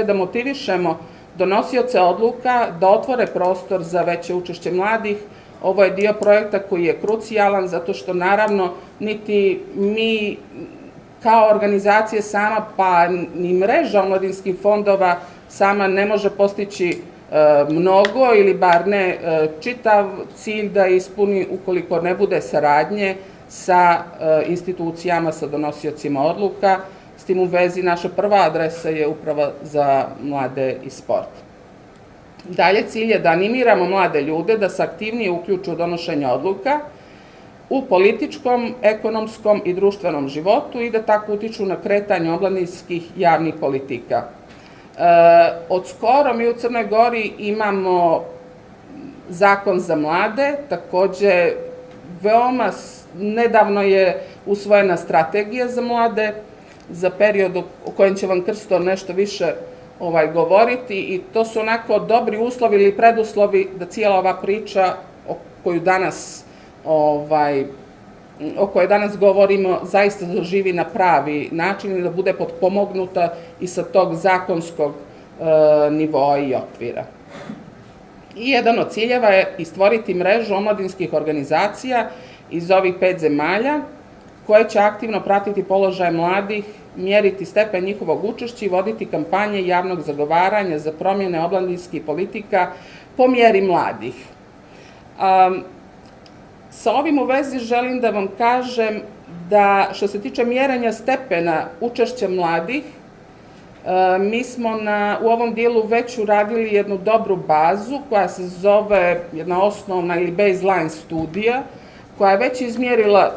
da motivišemo donosioce odluka da otvore prostor za veće učešće mladih. Ovo je dio projekta koji je krucijalan zato što naravno niti mi kao organizacije sama pa ni mreža omladinskih fondova sama ne može postići mnogo ili bar ne čitav cilj da ispuni ukoliko ne bude saradnje sa institucijama, sa donosiocima odluka. S tim u vezi naša prva adresa je Uprava za mlade i sport. Dalje cilj je da animiramo mlade ljude da se aktivnije uključu u donošenje odluka u političkom, ekonomskom i društvenom životu i da tako utiču na kretanje omladinskih javnih politika. Od skoro mi u Crnoj Gori imamo zakon za mlade, takođe veoma nedavno je usvojena strategija za mlade, za period o kojem će vam Krsto nešto više govoriti i to su onako dobri uslovi ili preduslovi da cijela ova priča o kojoj danas govorimo zaista zaživi na pravi način i da bude potpomognuta i sa tog zakonskog nivoa i okvira. I jedan od ciljeva je i stvoriti mrežu omladinskih organizacija iz ovih 5 zemalja koje će aktivno pratiti položaj mladih, mjeriti stepen njihovog učešća i voditi kampanje javnog zagovaranja za promjene omladinskih politika po mjeri mladih. Sa ovim u vezi želim da vam kažem da što se tiče mjerenja stepena učešća mladih, mi smo u ovom dijelu već uradili jednu dobru bazu koja se zove jedna osnovna ili baseline studija koja je već izmjerila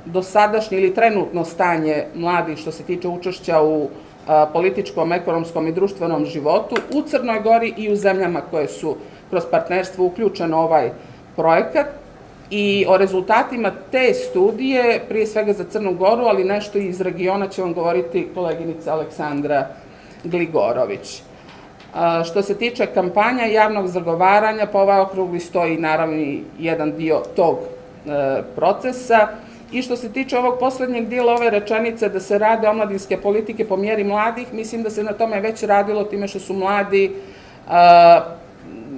dosadašnje ili trenutno stanje mladih što se tiče učešća u političkom, ekonomskom i društvenom životu u Crnoj Gori i u zemljama koje su kroz partnerstvo uključene u ovaj projekat. I o rezultatima te studije, prije svega za Crnu Goru, ali nešto iz regiona će vam govoriti koleginica Aleksandra Gligorović. Što se tiče kampanja javnog zagovaranja, po ovaj okrugli stoji naravno i jedan dio tog procesa. I što se tiče ovog poslednjeg dijela ove rečenice da se rade omladinske politike po mjeri mladih, mislim da se na tome već radilo time što su mladi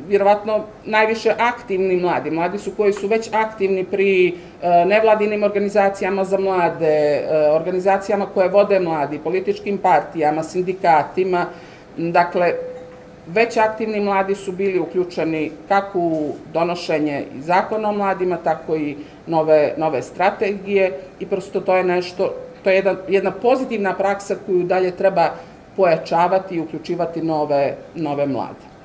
vjerovatno najviše aktivni mladi. Mladi su koji su već aktivni pri nevladinim organizacijama za mlade, organizacijama koje vode mladi, političkim partijama, sindikatima. Dakle, već aktivni mladi su bili uključeni kako u donošenje zakona o mladima, tako i nove strategije i prosto to je nešto, to je jedna pozitivna praksa koju dalje treba pojačavati i uključivati nove mlade.